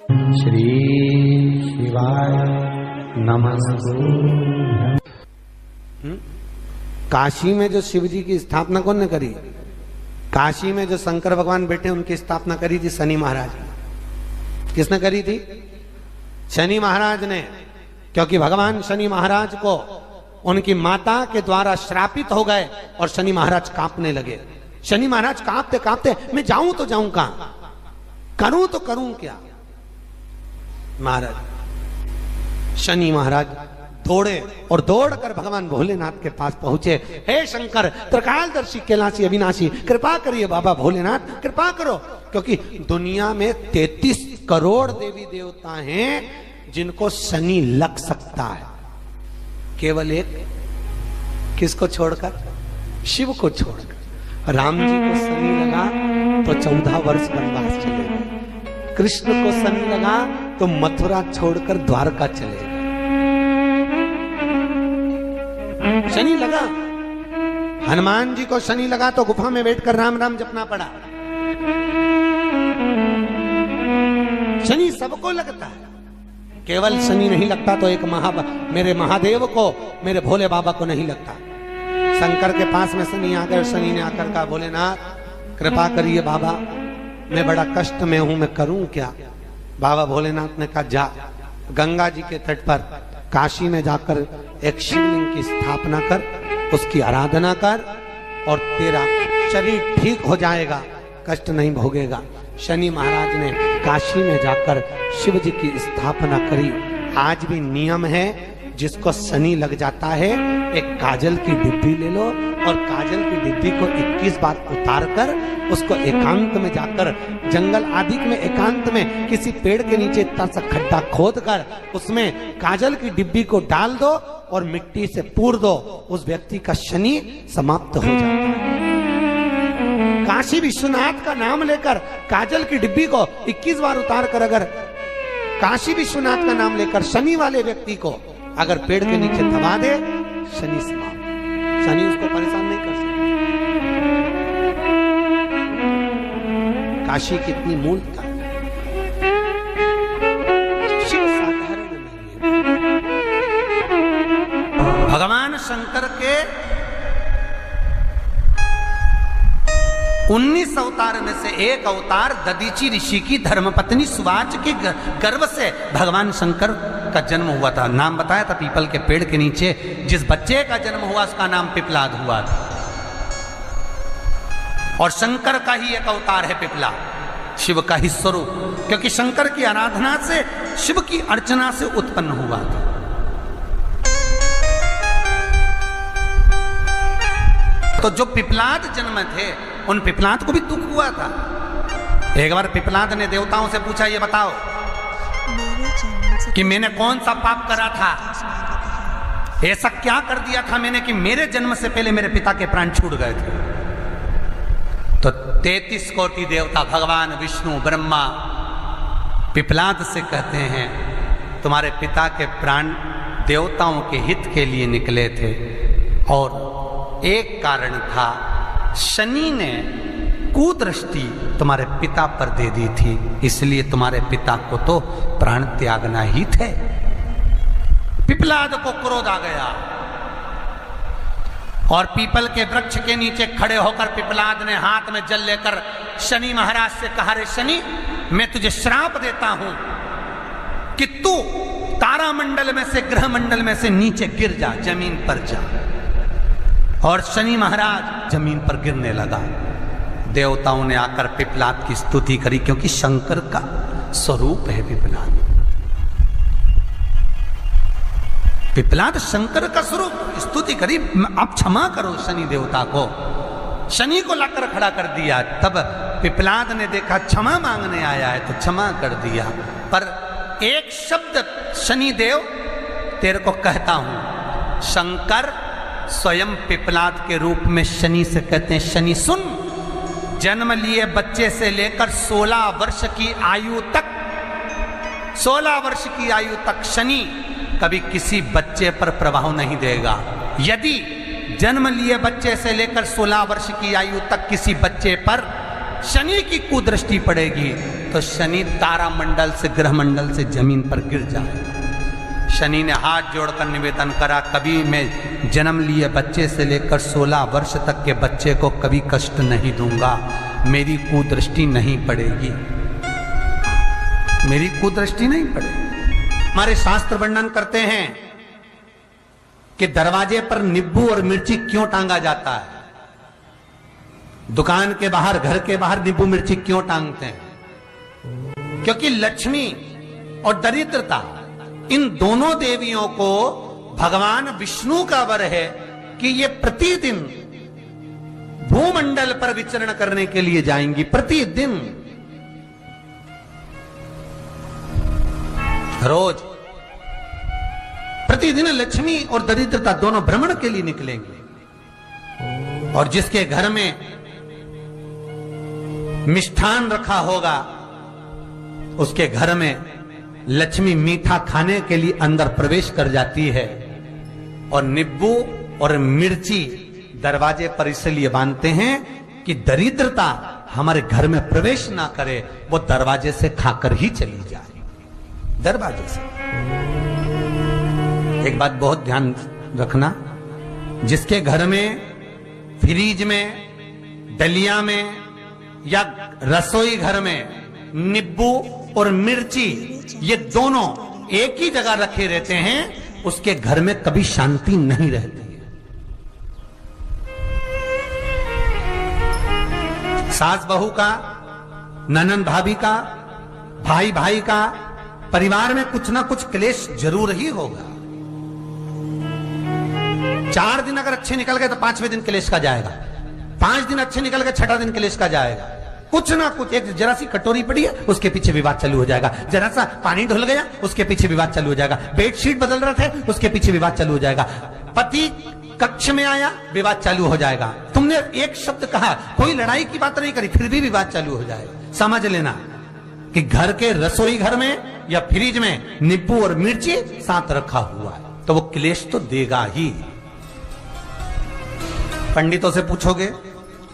श्री शिवाय नमः। काशी में जो शिव जी की स्थापना कौन ने करी? काशी में जो शंकर भगवान बैठे उनकी स्थापना करी थी शनि महाराज ने। किसने करी थी? शनि महाराज ने। क्योंकि भगवान शनि महाराज को उनकी माता के द्वारा श्रापित हो गए और शनि महाराज कांपने लगे। शनि महाराज कांपते कांपते मैं जाऊं तो जाऊं कहां, करूं तो करूं क्या? महाराज शनि महाराज दौड़े और दौड़कर भगवान भोलेनाथ के पास पहुंचे। हे शंकर, त्रिकालदर्शी, कैलाशी, अविनाशी, कृपा करिए बाबा भोलेनाथ, कृपा करो। क्योंकि दुनिया में 33 करोड़ देवी देवता हैं जिनको शनि लग सकता है, केवल एक किसको छोड़कर? शिव को छोड़कर। राम जी को शनि लगा तो 14 वर्ष वनवास चले गए। कृष्ण को शनि लगा तो मथुरा छोड़कर द्वारका चले गए। शनि लगा। हनुमान जी को शनि लगा तो गुफा में बैठकर राम राम जपना पड़ा। शनि सबको लगता है, केवल शनि नहीं लगता तो एक मेरे महादेव को, मेरे भोले बाबा को नहीं लगता। शंकर के पास में शनि आ गए। शनि ने आकर कहा, भोलेनाथ कृपा करिए बाबा, मैं बड़ा कष्ट में हूं, मैं करूं क्या? बाबा भोलेनाथ ने कहा, जा गंगा जी के तट पर काशी में जाकर एक शिवलिंग की स्थापना कर, उसकी आराधना कर और तेरा शरीर ठीक हो जाएगा, कष्ट नहीं भोगेगा। शनि महाराज ने काशी में जाकर शिव जी की स्थापना करी। आज भी नियम है, जिसको शनि लग जाता है एक काजल की डिब्बी ले लो और काजल की डिब्बी को 21 बार उतार कर उसको एकांत में जाकर, जंगल आदि में एकांत में किसी पेड़ के नीचे इतना सा खड्डा खोद कर उसमें काजल की डिब्बी को डाल दो और मिट्टी से पूर दो, उस व्यक्ति का शनि समाप्त हो जाता है। काशी विश्वनाथ का नाम लेकर काजल की डिब्बी को 21 बार उतार कर अगर काशी विश्वनाथ का नाम लेकर शनि वाले व्यक्ति को अगर पेड़ के नीचे दबा दे, शनि समाप्त। शनि उसको परेशान नहीं कर सकता। काशी कितनी मूलता है, शिव साधारण नहीं है। भगवान शंकर के 19 अवतार में से एक अवतार दधीची ऋषि की धर्मपत्नी सुवाच के गर्भ से भगवान शंकर का जन्म हुआ था। नाम बताया था पीपल के पेड़ के नीचे जिस बच्चे का जन्म हुआ उसका नाम पिपलाद हुआ था। और शंकर का ही एक अवतार है पिपलाद, शिव का ही स्वरूप, क्योंकि शंकर की आराधना से, शिव की अर्चना से उत्पन्न हुआ था। तो जो पिपलाद जन्म थे उन पिपलाद को भी दुख हुआ था। एक बार पिपलाद ने देवताओं से पूछा, ये बताओ कि मैंने कौन सा पाप करा था, ऐसा क्या कर दिया था मैंने कि मेरे जन्म से पहले मेरे पिता के प्राण छूट गए थे? तो 33 कोटि देवता, भगवान विष्णु, ब्रह्मा पिपलाद से कहते हैं, तुम्हारे पिता के प्राण देवताओं के हित के लिए निकले थे और एक कारण था, शनि ने कुदृष्टि तुम्हारे पिता पर दे दी थी, इसलिए तुम्हारे पिता को तो प्राण त्यागना ही थे। पिपलाद को क्रोध आ गया और पीपल के वृक्ष के नीचे खड़े होकर पिपलाद ने हाथ में जल लेकर शनि महाराज से कहा, रे शनि, मैं तुझे श्राप देता हूं कि तू तारामंडल में से, ग्रह मंडल में से नीचे गिर जा, जमीन पर जा। और शनि महाराज जमीन पर गिरने लगा। देवताओं ने आकर पिपलाद की स्तुति करी, क्योंकि शंकर का स्वरूप है पिपलाद। पिपलाद शंकर का स्वरूप, स्तुति करी, आप क्षमा करो शनि देवता को। शनि को लाकर खड़ा कर दिया। तब पिपलाद ने देखा क्षमा मांगने आया है तो क्षमा कर दिया, पर एक शब्द शनि देव तेरे को कहता हूं। शंकर स्वयं पिपलाद के रूप में शनि से कहते हैं, शनि सुन, जन्म लिए बच्चे से लेकर 16 वर्ष की आयु तक, 16 वर्ष की आयु तक शनि कभी किसी बच्चे पर प्रभाव नहीं देगा। यदि जन्म लिए बच्चे से लेकर 16 वर्ष की आयु तक किसी बच्चे पर शनि की कुदृष्टि पड़ेगी तो शनि तारा मंडल से, ग्रह मंडल से जमीन पर गिर जाए। शनि ने हाथ जोड़कर निवेदन करा, कभी मैं जन्म लिए बच्चे से लेकर 16 वर्ष तक के बच्चे को कभी कष्ट नहीं दूंगा, मेरी कुदृष्टि नहीं पड़ेगी, मेरी कुदृष्टि नहीं पड़ेगी। हमारे शास्त्र वर्णन करते हैं कि दरवाजे पर नींबू और मिर्ची क्यों टांगा जाता है, दुकान के बाहर, घर के बाहर नींबू मिर्ची क्यों टांगते हैं? क्योंकि लक्ष्मी और दरिद्रता, इन दोनों देवियों को भगवान विष्णु का वर है कि ये प्रतिदिन भूमंडल पर विचरण करने के लिए जाएंगी। प्रतिदिन, रोज प्रतिदिन लक्ष्मी और दरिद्रता दोनों भ्रमण के लिए निकलेंगे। और जिसके घर में मिष्ठान रखा होगा, उसके घर में लक्ष्मी मीठा खाने के लिए अंदर प्रवेश कर जाती है। और नींबू और मिर्ची दरवाजे पर इसलिए बांधते हैं कि दरिद्रता हमारे घर में प्रवेश ना करे, वो दरवाजे से खाकर ही चली जाए, दरवाजे से। एक बात बहुत ध्यान रखना, जिसके घर में फ्रिज में, डलिया में या रसोई घर में नींबू और मिर्ची ये दोनों एक ही जगह रखे रहते हैं, उसके घर में कभी शांति नहीं रहती है। सास बहू का, ननंद भाभी का, भाई भाई का, परिवार में कुछ ना कुछ क्लेश जरूर ही होगा। 4 दिन अगर अच्छे निकल गए तो 5वें दिन क्लेश का जाएगा, 5 दिन अच्छे निकल गए 6ठा दिन क्लेश का जाएगा। कुछ ना कुछ, एक जरा सी कटोरी पड़ी है उसके पीछे विवाद चालू हो जाएगा, जरा सा पानी ढुल गया उसके पीछे विवाद चालू हो जाएगा, बेडशीट बदल रहे थे उसके पीछे विवाद चालू हो जाएगा, पति कक्ष में आया विवाद चालू हो जाएगा, तुमने एक शब्द कहा, कोई लड़ाई की बात नहीं करी, फिर भी विवाद चालू हो जाएगा। समझ लेना कि घर के रसोई घर में या फ्रिज में नींबू और मिर्ची साथ रखा हुआ है तो वो क्लेश तो देगा ही। पंडितों से पूछोगे,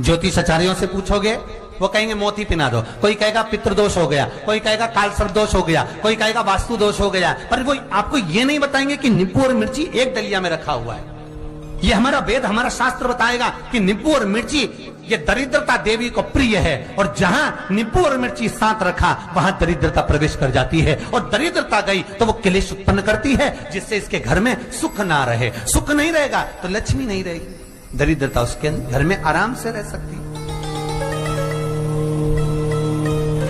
ज्योतिषाचार्यों से पूछोगे, वो कहेंगे मोती पिना दो, कोई कहेगा पितृदोष हो गया, कोई कहेगा कालसर्प दोष हो गया, कोई कहेगा वास्तु दोष हो गया, पर वो आपको ये नहीं बताएंगे कि नींबू और मिर्ची एक डलिया में रखा हुआ है। ये हमारा वेद, हमारा शास्त्र बताएगा कि नींबू और मिर्ची ये दरिद्रता देवी को प्रिय है, और जहां नींबू और मिर्ची साथ रखा वहां दरिद्रता प्रवेश कर जाती है, और दरिद्रता गई तो वो क्लेश उत्पन्न करती है, जिससे इसके घर में सुख ना रहे। सुख नहीं रहेगा तो लक्ष्मी नहीं रहेगी, दरिद्रता उसके घर में आराम से रह सकती है।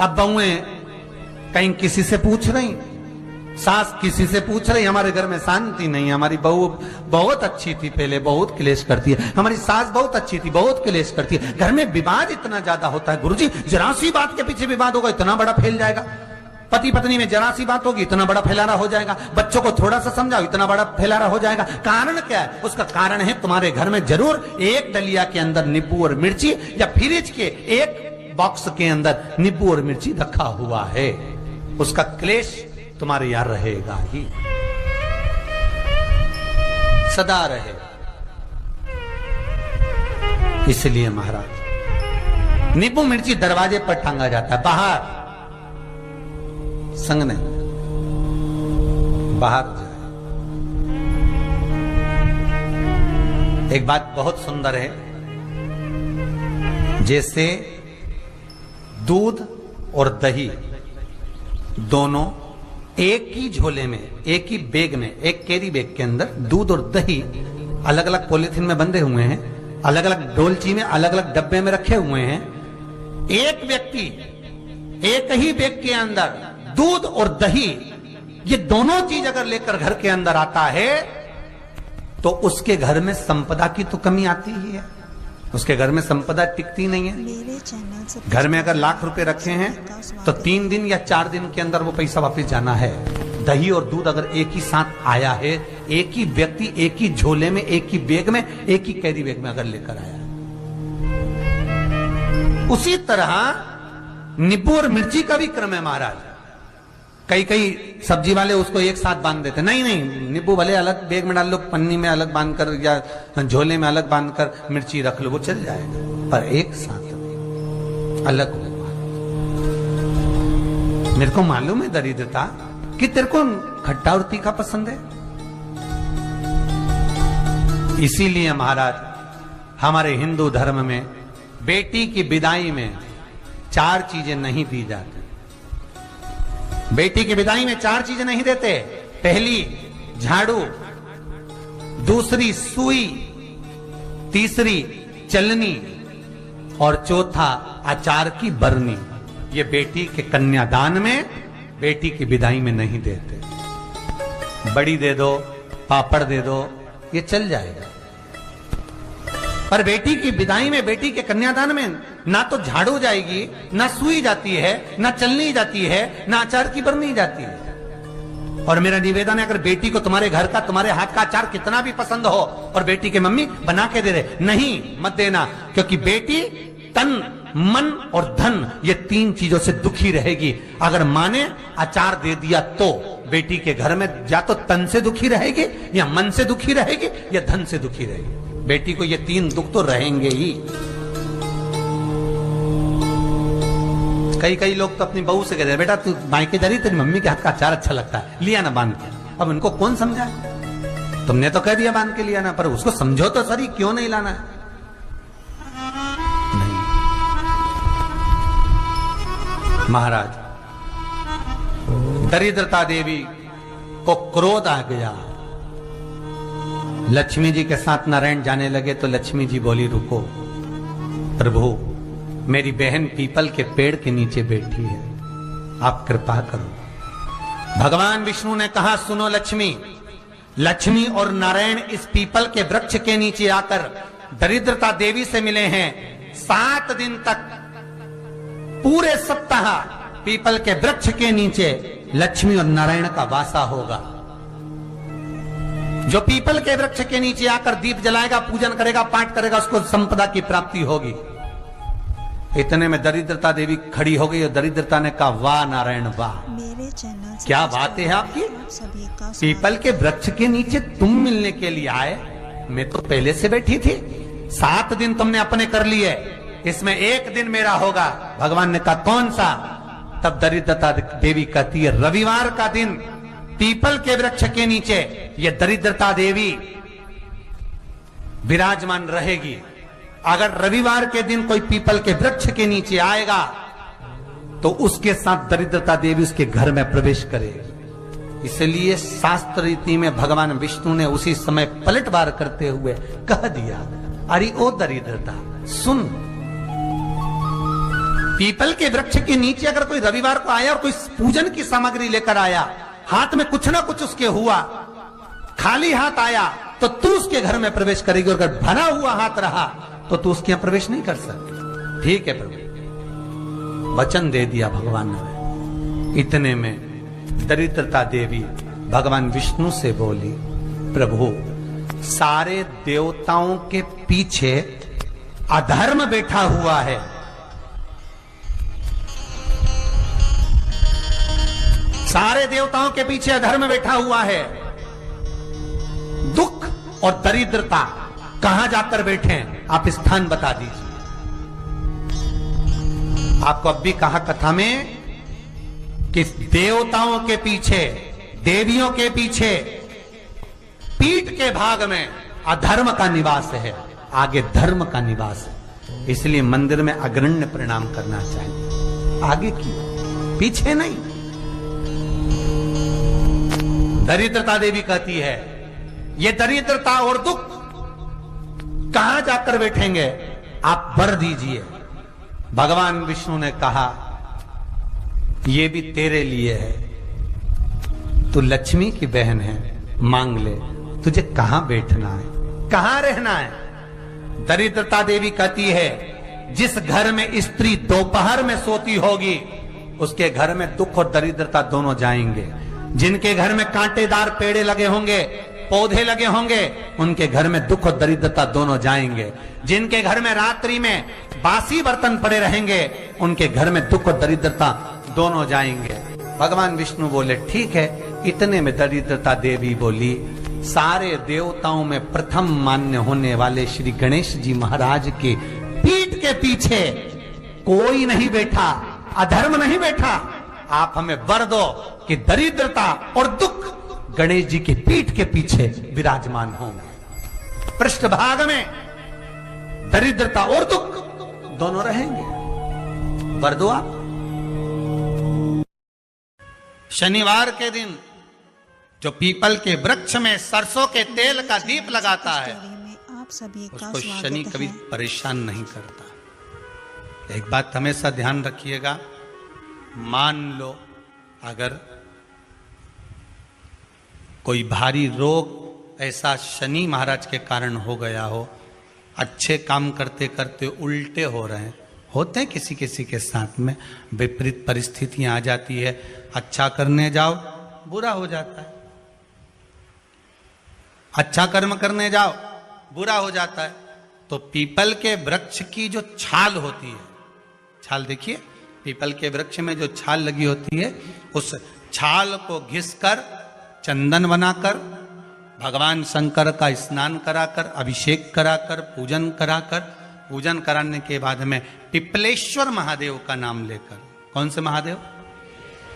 अब बहुएं कहीं किसी से पूछ रही, सास किसी से पूछ रही, हमारे घर में शांति नहीं है, हमारी बहू बहुत अच्छी थी पहले, बहुत क्लेश करती है, हमारी सास बहुत अच्छी थी, बहुत क्लेश करती है, घर में विवाद इतना ज्यादा होता है। गुरुजी जरा सी बात के पीछे विवाद होगा इतना बड़ा फैल जाएगा, पति पत्नी में जरा सी बात होगी इतना बड़ा फैलाना हो जाएगा, बच्चों को थोड़ा सा समझाओ इतना बड़ा फैलाना हो जाएगा। कारण क्या है? उसका कारण है तुम्हारे घर में जरूर एक डलिया के अंदर नींबू और मिर्ची या फ्रिज के एक बॉक्स के अंदर नींबू और मिर्ची रखा हुआ है, उसका क्लेश तुम्हारे यार रहेगा ही, सदा रहेगा। इसलिए महाराज नींबू मिर्ची दरवाजे पर टांगा जाता है, बाहर संग नहीं, बाहर जाए। एक बात बहुत सुंदर है, जैसे दूध और दही दोनों एक ही झोले में, एक ही बैग में, एक कैरी बैग के अंदर दूध और दही अलग अलग पॉलिथीन में बंधे हुए हैं, अलग अलग डोलची में, अलग अलग डब्बे में रखे हुए हैं। एक व्यक्ति एक ही बैग के अंदर दूध और दही ये दोनों चीज अगर लेकर घर के अंदर आता है तो उसके घर में संपदा की तो कमी आती ही है, उसके घर में संपदा टिकती नहीं है। घर में अगर लाख रुपए रखे हैं तो 3 दिन या 4 दिन के अंदर वो पैसा वापस जाना है। दही और दूध अगर एक ही साथ आया है, एक ही व्यक्ति एक ही झोले में, एक ही बैग में, एक ही कैरी बैग में अगर लेकर आया है, उसी तरह नींबू और मिर्ची का भी क्रम है महाराज। कई कई सब्जी वाले उसको एक साथ बांध देते, नहीं नहीं, नींबू भले अलग बैग में डाल लो, पन्नी में अलग बांध कर या झोले में अलग बांध कर मिर्ची रख लो, वो चल जाएगा, पर एक साथ अलग होगा। मेरे को मालूम है दरिद्रता कि तेरे को खट्टा और तीखा पसंद है। इसीलिए महाराज हमारे हिंदू धर्म में बेटी की विदाई में 4 चीजें नहीं दी जाती। बेटी की विदाई में 4 चीजें नहीं देते। पहली झाड़ू, दूसरी सुई, तीसरी चलनी और चौथा अचार की बरनी। ये बेटी के कन्यादान में, बेटी की विदाई में नहीं देते। बड़ी दे दो, पापड़ दे दो, ये चल जाएगा, पर बेटी की विदाई में, बेटी के कन्यादान में ना तो झाड़ू जाएगी, ना सुई जाती है, ना चलनी जाती है, ना अचार की बरनी जाती है। और मेरा निवेदन है, अगर बेटी को तुम्हारे घर का, तुम्हारे हाथ का अचार कितना भी पसंद हो और बेटी के मम्मी बना के दे रहे, नहीं, मत देना, क्योंकि बेटी तन, मन और धन, ये 3 चीजों से दुखी रहेगी। अगर माँ ने अचार दे दिया तो बेटी के घर में या तो तन से दुखी रहेगी, या मन से दुखी रहेगी, या धन से दुखी रहेगी। बेटी को ये 3 दुख तो रहेंगे ही। कई लोग तो अपनी बहू से कहते हैं, बेटा तू मायके जा रही, तेरी मम्मी के हाथ का अचार अच्छा लगता है, लिया ना बांध के। अब इनको कौन समझाए? तुमने तो कह दिया बांध के लिया ना, पर उसको समझो तो सही, क्यों नहीं लाना है? महाराज दरिद्रता देवी को क्रोध आ गया। लक्ष्मी जी के साथ नारायण जाने लगे तो लक्ष्मी जी बोली, रुको प्रभु, मेरी बहन पीपल के पेड़ के नीचे बैठी है, आप कृपा करो। भगवान विष्णु ने कहा, सुनो लक्ष्मी, लक्ष्मी और नारायण इस पीपल के वृक्ष के नीचे आकर दरिद्रता देवी से मिले हैं। 7 दिन तक, पूरे सप्ताह पीपल के वृक्ष के नीचे लक्ष्मी और नारायण का वासा होगा। जो पीपल के वृक्ष के नीचे आकर दीप जलाएगा, पूजन करेगा, पाठ करेगा, उसको संपदा की प्राप्ति होगी। इतने में दरिद्रता देवी खड़ी हो गई और दरिद्रता ने कहा, वाह नारायण वाह, मेरे चैनल क्या बातें हैं आपकी। पीपल के वृक्ष के नीचे तुम मिलने के लिए आए, मैं तो पहले से बैठी थी। 7 दिन तुमने अपने कर लिए, इसमें 1 दिन मेरा होगा। भगवान ने कहा, कौन सा? तब दरिद्रता देवी कहती है, रविवार का दिन पीपल के वृक्ष के नीचे ये दरिद्रता देवी विराजमान रहेगी। अगर रविवार के दिन कोई पीपल के वृक्ष के नीचे आएगा तो उसके साथ दरिद्रता देवी उसके घर में प्रवेश करेगी। इसलिए शास्त्र रीति में भगवान विष्णु ने उसी समय पलटवार करते हुए कह दिया, अरे ओ दरिद्रता सुन, पीपल के वृक्ष के नीचे अगर कोई रविवार को आया और कोई पूजन की सामग्री लेकर आया, हाथ में कुछ ना कुछ उसके हुआ, खाली हाथ आया, तो तू उसके घर में प्रवेश करेगी। और अगर भरा हुआ हाथ रहा तो तू उसके यहां प्रवेश नहीं कर सकती। ठीक है प्रभु, वचन दे दिया भगवान ने। इतने में दरिद्रता देवी भगवान विष्णु से बोली, प्रभु, सारे देवताओं के पीछे अधर्म बैठा हुआ है, सारे देवताओं के पीछे अधर्म बैठा हुआ है। दुख और दरिद्रता कहां जाकर बैठे हैं, आप स्थान बता दीजिए। आपको अब भी कहा कथा में कि देवताओं के पीछे, देवियों के पीछे, पीठ के भाग में अधर्म का निवास है, आगे धर्म का निवास है। इसलिए मंदिर में अग्रण्य प्रणाम करना चाहिए, आगे क्यों, पीछे नहीं। दरिद्रता देवी कहती है, ये दरिद्रता और दुख कहां जाकर बैठेंगे, आप वर दीजिए। भगवान विष्णु ने कहा, ये भी तेरे लिए है, तू लक्ष्मी की बहन है, मांग ले, तुझे कहां बैठना है, कहां रहना है। दरिद्रता देवी कहती है, जिस घर में स्त्री दोपहर में सोती होगी उसके घर में दुख और दरिद्रता दोनों जाएंगे। जिनके घर में कांटेदार पेड़े लगे होंगे, पौधे लगे होंगे, उनके घर में दुख और दरिद्रता दोनों जाएंगे। जिनके घर में रात्रि में बासी बर्तन पड़े रहेंगे, उनके घर में दुख और दरिद्रता दोनों जाएंगे। भगवान विष्णु बोले, ठीक है। इतने में दरिद्रता देवी बोली, सारे देवताओं में प्रथम मान्य होने वाले श्री गणेश जी महाराज के पीठ के पीछे कोई नहीं बैठा, अधर्म नहीं बैठा, आप हमें वर दो कि दरिद्रता और दुख गणेश जी की पीठ के पीछे विराजमान हों। पृष्ठभाग में दरिद्रता और दुख दोनों रहेंगे। वर दो आप। शनिवार के दिन जो पीपल के वृक्ष में सरसों के तेल का दीप लगाता है, उसको शनि कभी परेशान नहीं करता। एक बात हमेशा ध्यान रखिएगा, मान लो अगर कोई भारी रोग ऐसा शनि महाराज के कारण हो गया हो, अच्छे काम करते करते उल्टे हो रहे हैं, होते हैं किसी किसी के साथ में, विपरीत परिस्थितियां आ जाती है, अच्छा करने जाओ बुरा हो जाता है, अच्छा कर्म करने जाओ बुरा हो जाता है। तो पीपल के वृक्ष की जो छाल होती है, छाल देखिए, पीपल के वृक्ष में जो छाल लगी होती है, उस छाल को घिसकर चंदन बनाकर भगवान शंकर का स्नान कराकर, अभिषेक कराकर, पूजन कराने के बाद में पिपलेश्वर महादेव का नाम लेकर, कौन से महादेव?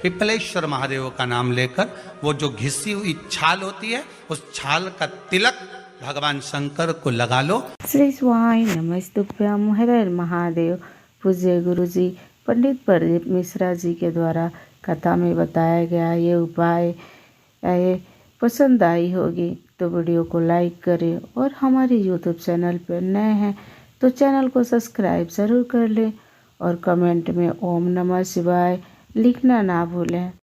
पिपलेश्वर महादेव का नाम लेकर वो जो घिसी हुई छाल होती है, उस छाल का तिलक भगवान शंकर को लगा लो। श्री स्वाई नमस्तुभ्यम, हर हर महादेव। पूज्य गुरु जी पंडित प्रदीप मिश्रा जी के द्वारा कथा में बताया गया ये उपाय पसंद आई होगी तो वीडियो को लाइक करें, और हमारे यूट्यूब चैनल पर नए हैं तो चैनल को सब्सक्राइब ज़रूर कर लें, और कमेंट में ओम नमः शिवाय लिखना ना भूलें।